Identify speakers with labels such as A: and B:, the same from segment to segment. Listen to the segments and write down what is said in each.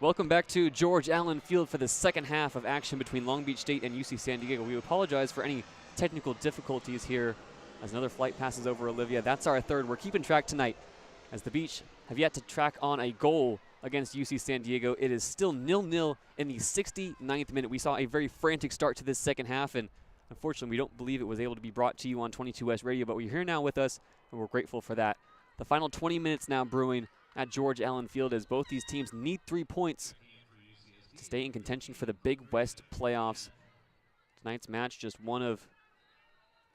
A: Welcome back to George Allen Field for the second half of action between Long Beach State and UC San Diego. We apologize for any technical difficulties here as another flight passes over Olivia. That's our third. We're keeping track tonight as the Beach have yet to track on a goal against UC San Diego. It is still 0-0 in the 69th minute. We saw a very frantic start to this second half, and unfortunately we don't believe it was able to be brought to you on 22S Radio, but we're here now with us, and we're grateful for that. The final 20 minutes now brewing at George Allen Field as both these teams need 3 points to stay in contention for the Big West playoffs. Tonight's match just one of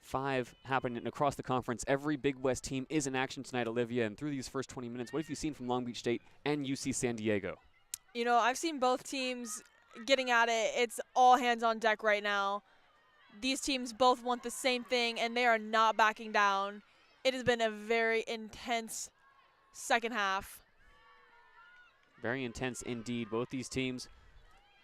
A: 5 happening across the conference. Every Big West team is in action tonight, Olivia, and through these first 20 minutes, what have you seen from Long Beach State and UC San Diego?
B: You know, I've seen both teams getting at it. It's all hands on deck right now. These teams both want the same thing, and they are not backing down. It has been a very intense second half.
A: Very intense indeed. Both these teams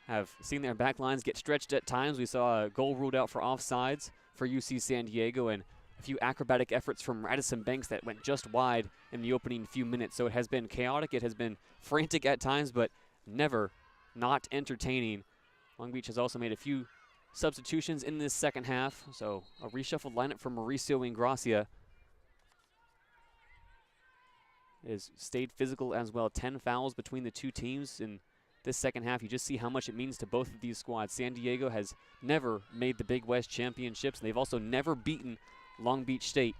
A: have seen their back lines get stretched at times. We saw a goal ruled out for offsides for UC San Diego and a few acrobatic efforts from Radisson Banks that went just wide in the opening few minutes. So it has been chaotic. It has been frantic at times, but never not entertaining. Long Beach has also made a few substitutions in this second half. So a reshuffled lineup for Mauricio Ingracia has stayed physical as well. 10 fouls between the two teams in this second half. You just see how much it means to both of these squads. San Diego has never made the Big West championships, and they've also never beaten Long Beach State.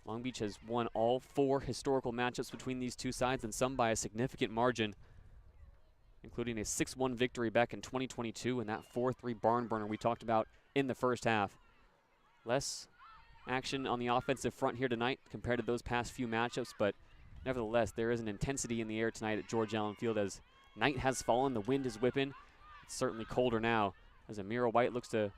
A: Long Beach has won all 4 historical matchups between these two sides, and some by a significant margin, including a 6-1 victory back in 2022 and that 4-3 barn burner we talked about in the first half. Less action on the offensive front here tonight compared to those past few matchups, but nevertheless, there is an intensity in the air tonight at George Allen Field as night has fallen, the wind is whipping. It's certainly colder now as Amira White looks to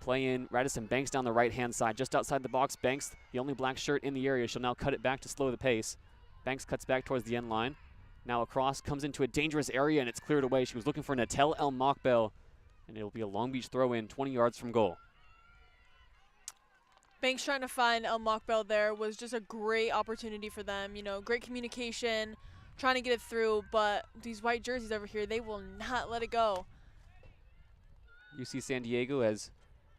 A: play in Radisson Banks down the right-hand side, just outside the box. Banks, the only black shirt in the area, she'll now cut it back to slow the pace. Banks cuts back towards the end line. Now across, comes into a dangerous area, and it's cleared away. She was looking for Natel El Mokbel, and it'll be a Long Beach throw-in 20 yards from goal.
B: Banks trying to find El Mokbel there was just a great opportunity for them. You know, great communication, trying to get it through, but these white jerseys over here, they will not let it go.
A: UC San Diego has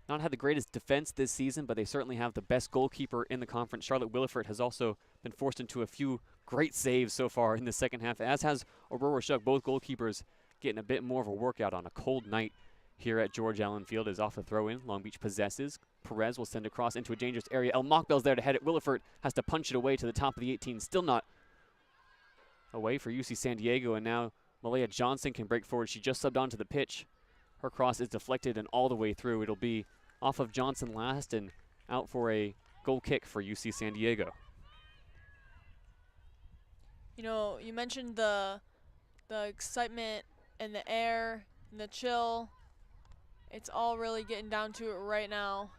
A: not had the greatest defense this season, but they certainly have the best goalkeeper in the conference. Charlotte Williford has also been forced into a few great saves so far in the second half, as has Aurora Shuck. Both goalkeepers getting a bit more of a workout on a cold night here at George Allen Field. Is off the throw-in. Long Beach possesses. Perez will send across into a dangerous area. El Mokbel's there to head it. Williford has to punch it away to the top of the 18. Still not away for UC San Diego, and now Malaya Johnson can break forward. She just subbed onto the pitch. Her cross is deflected and all the way through. It'll be off of Johnson last and out for a goal kick for UC San Diego.
B: You know, you mentioned the excitement and the air and the chill. It's all really getting down to it right now.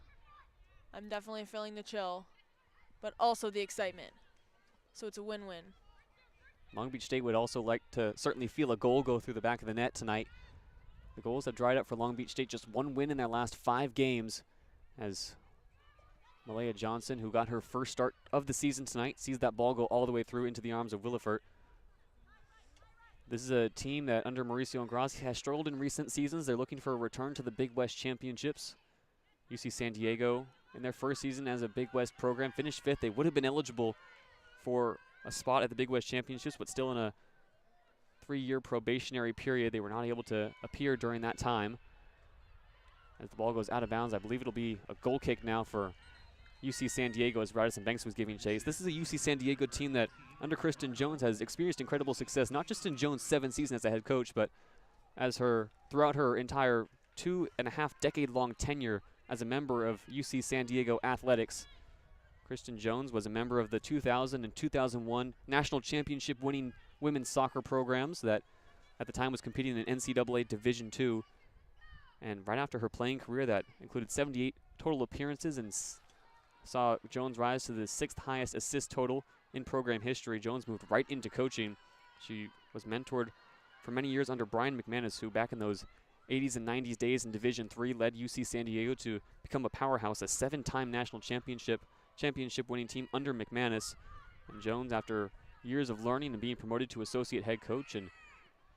B: I'm definitely feeling the chill, but also the excitement. So it's a win-win.
A: Long Beach State would also like to certainly feel a goal go through the back of the net tonight. The goals have dried up for Long Beach State. Just 1 win in their last 5 games as Malaya Johnson, who got her first start of the season tonight, sees that ball go all the way through into the arms of Williford. This is a team that under Mauricio Ingracia has struggled in recent seasons. They're looking for a return to the Big West Championships. UC San Diego, in their first season as a Big West program, finished 5th. They would have been eligible for a spot at the Big West Championships, but still in a 3-year probationary period. They were not able to appear during that time. As the ball goes out of bounds, I believe it'll be a goal kick now for UC San Diego as Radisson Banks was giving chase. This is a UC San Diego team that under Kristen Jones has experienced incredible success, not just in Jones' 7th season as a head coach, but as throughout her entire 2.5-decade-long tenure as a member of UC San Diego Athletics. Kristen Jones was a member of the 2000 and 2001 national championship winning women's soccer programs that at the time was competing in NCAA Division II. And right after her playing career that included 78 total appearances and saw Jones rise to the 6th highest assist total in program history, Jones moved right into coaching. She was mentored for many years under Brian McManus, who back in those 80s and 90s days in Division III led UC San Diego to become a powerhouse, a 7-time national championship winning team under McManus. And Jones, after years of learning and being promoted to associate head coach and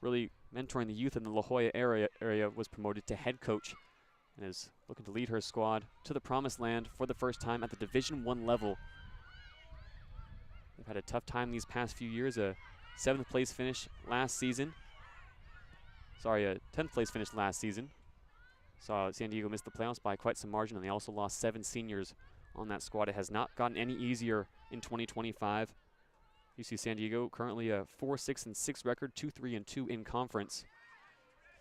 A: really mentoring the youth in the La Jolla area, was promoted to head coach and is looking to lead her squad to the promised land for the first time at the Division I level. They've had a tough time these past few years, a 7th place finish last season. Sorry, a 10th place finish last season. Saw San Diego miss the playoffs by quite some margin, and they also lost 7 seniors on that squad. It has not gotten any easier in 2025. UC San Diego currently a 4-6-6 record, 2-3-2 in conference.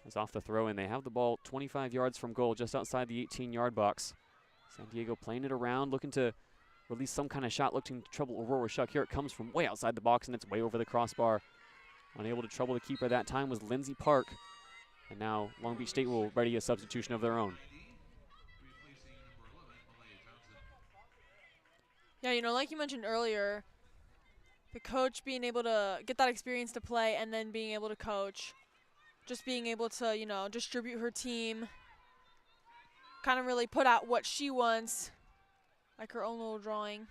A: Is off the throw, and they have the ball 25 yards from goal, just outside the 18-yard box. San Diego playing it around, looking to release some kind of shot, looking to trouble Aurora Shuck. Here it comes from way outside the box, and it's way over the crossbar. Unable to trouble the keeper that time was Lindsey Park. And now Long Beach State will ready a substitution of their own.
B: Yeah, you know, like you mentioned earlier, the coach being able to get that experience to play and then being able to coach, just being able to, you know, distribute her team, kind of really put out what she wants, like her own little drawing.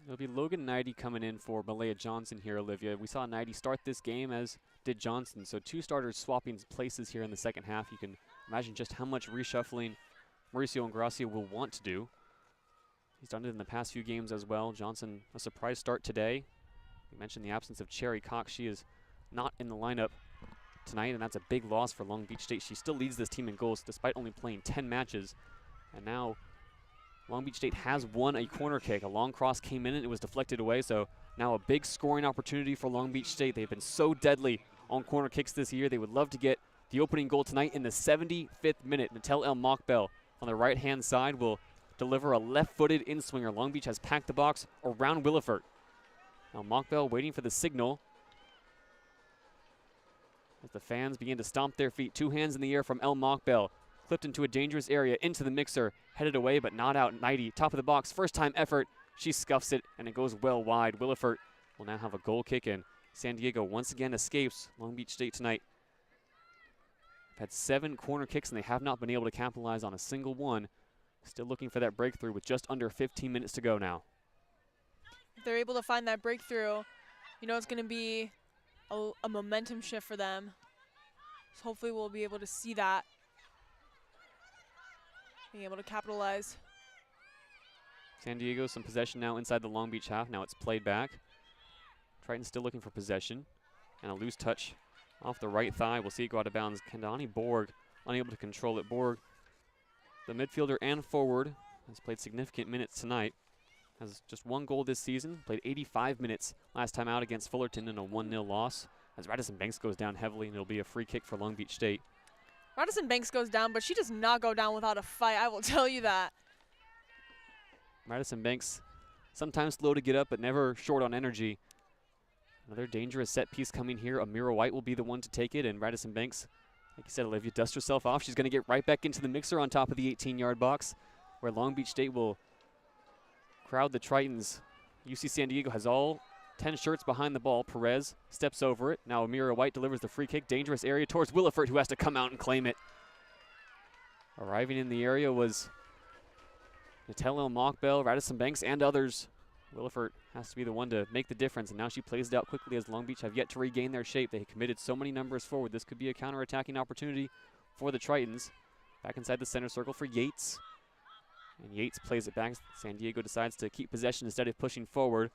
A: It'll be Logan Knighty coming in for Malaya Johnson here, Olivia. We saw Knighty start this game, as did Johnson. So 2 starters swapping places here in the second half. You can imagine just how much reshuffling Mauricio Ingracia will want to do. He's done it in the past few games as well. Johnson, a surprise start today. We mentioned the absence of Cherry Cox. She is not in the lineup tonight, and that's a big loss for Long Beach State. She still leads this team in goals despite only playing 10 matches. And now Long Beach State has won a corner kick. A long cross came in and it was deflected away, so now a big scoring opportunity for Long Beach State. They've been so deadly on corner kicks this year. They would love to get the opening goal tonight in the 75th minute. Natel El Mockbel on the right-hand side will deliver a left-footed in-swinger. Long Beach has packed the box around Williford. Now Mockbel waiting for the signal as the fans begin to stomp their feet. 2 hands in the air from El Mockbel. Clipped into a dangerous area, into the mixer, headed away but not out. Knighty, top of the box, first time effort. She scuffs it and it goes well wide. Williford will now have a goal kick, and San Diego once again escapes Long Beach State tonight. They've had 7 corner kicks and they have not been able to capitalize on a single one. Still looking for that breakthrough with just under 15 minutes to go now.
B: If they're able to find that breakthrough, you know it's going to be a momentum shift for them. So hopefully we'll be able to see that. Being able to capitalize.
A: San Diego, some possession now inside the Long Beach half. Now it's played back. Triton still looking for possession. And a loose touch off the right thigh. We'll see it go out of bounds. Kendani Borg unable to control it. Borg, the midfielder and forward, has played significant minutes tonight. Has just 1 goal this season. Played 85 minutes last time out against Fullerton in a 1-0 loss. As Radisson Banks goes down heavily, and it'll be a free kick for Long Beach State.
B: Radisson Banks goes down, but she does not go down without a fight, I will tell you that.
A: Radisson Banks, sometimes slow to get up, but never short on energy. Another dangerous set piece coming here. Amira White will be the one to take it, and Radisson Banks, like you said, Olivia, dust herself off. She's going to get right back into the mixer on top of the 18-yard box, where Long Beach State will crowd the Tritons. UC San Diego has all 10 shirts behind the ball. Perez steps over it. Now Amira White delivers the free kick. Dangerous area towards Williford, who has to come out and claim it. Arriving in the area was Natel Mockbel, Radisson Banks, and others. Williford has to be the one to make the difference, and now she plays it out quickly as Long Beach have yet to regain their shape. They committed so many numbers forward. This could be a counter-attacking opportunity for the Tritons. Back inside the center circle for Yates. And Yates plays it back. San Diego decides to keep possession instead of pushing forward.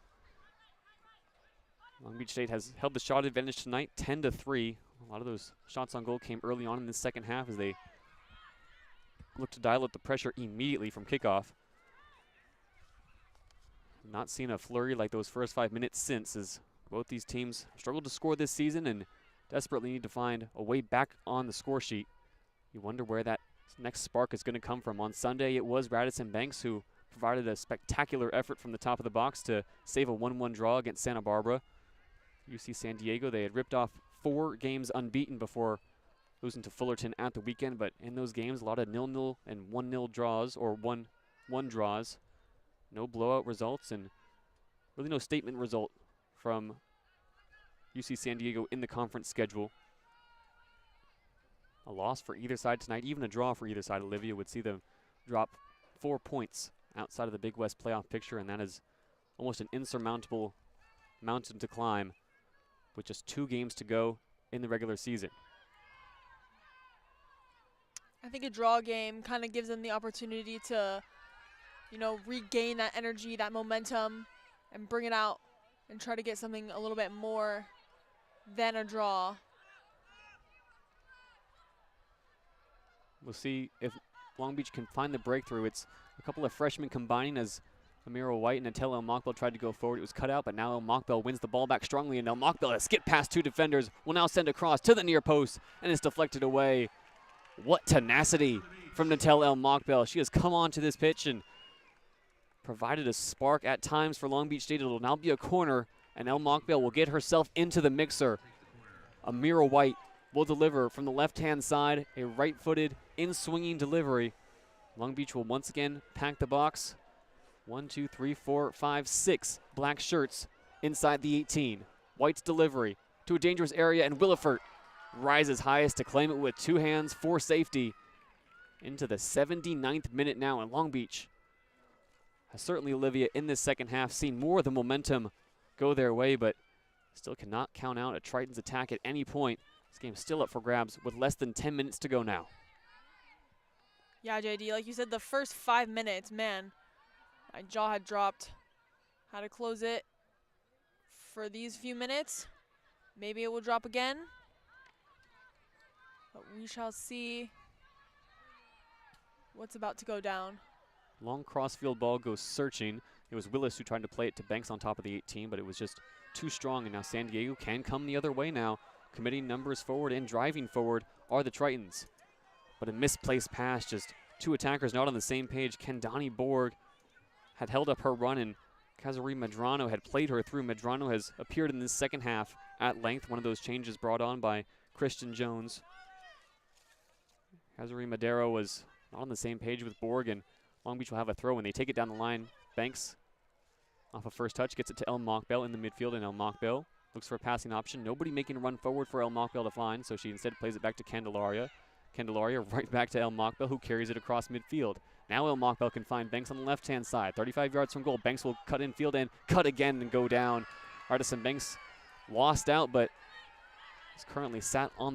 A: Long Beach State has held the shot advantage tonight, 10-3. A lot of those shots on goal came early on in the second half as they look to dial up the pressure immediately from kickoff. Not seen a flurry like those first 5 minutes since, as both these teams struggled to score this season and desperately need to find a way back on the score sheet. You wonder where that next spark is going to come from. On Sunday, it was Radisson Banks who provided a spectacular effort from the top of the box to save a 1-1 draw against Santa Barbara. UC San Diego, they had ripped off 4 games unbeaten before losing to Fullerton at the weekend, but in those games, a lot of 0-0 and 1-0 draws, or 1-1 draws. No blowout results, and really no statement result from UC San Diego in the conference schedule. A loss for either side tonight, even a draw for either side. Olivia would see them drop 4 points outside of the Big West playoff picture, and that is almost an insurmountable mountain to climb with just 2 games to go in the regular season.
B: I think a draw game kind of gives them the opportunity to, you know, regain that energy, that momentum, and bring it out and try to get something a little bit more than a draw.
A: We'll see if Long Beach can find the breakthrough. It's a couple of freshmen combining as Amira White and Natalia El Mokbel tried to go forward. It was cut out, but now El Mokbel wins the ball back strongly, and El Mokbel has skipped past 2 defenders, will now send across to the near post, and is deflected away. What tenacity from Natalia El Mokbel. She has come onto this pitch and provided a spark at times for Long Beach State. It will now be a corner, and El Mokbel will get herself into the mixer. Amira White will deliver from the left-hand side, a right-footed, in-swinging delivery. Long Beach will once again pack the box. 1, 2, 3, 4, 5, 6 black shirts inside the 18. White's delivery to a dangerous area, and Williford rises highest to claim it with 2 hands for safety. Into the 79th minute now, and Long Beach has certainly, Olivia, in this second half, seen more of the momentum go their way, but still cannot count out a Triton's attack at any point. This game's still up for grabs with less than 10 minutes to go now.
B: Yeah, JayDe, like you said, the first 5 minutes, man, my jaw had dropped. Had to close it for these few minutes. Maybe it will drop again, but we shall see what's about to go down.
A: Long crossfield ball goes searching. It was Willis who tried to play it to Banks on top of the 18, but it was just too strong, and now San Diego can come the other way now. Committing numbers forward and driving forward are the Tritons. But a misplaced pass, just 2 attackers not on the same page. Kendani Borg had held up her run, and Kazari Medrano had played her through. Medrano has appeared in this second half at length, one of those changes brought on by Christian Jones. Kazari Madero was not on the same page with Borg, and Long Beach will have a throw when they take it down the line. Banks, off a first touch, gets it to El Mokbel in the midfield, and El Mokbel looks for a passing option. Nobody making a run forward for El Mokbel to find, so she instead plays it back to Candelaria. Candelaria right back to El Mokbel, who carries it across midfield. Now El Mokbel can find Banks on the left-hand side. 35 yards from goal. Banks will cut infield and cut again and go down. Artisan Banks lost out, but is currently sat on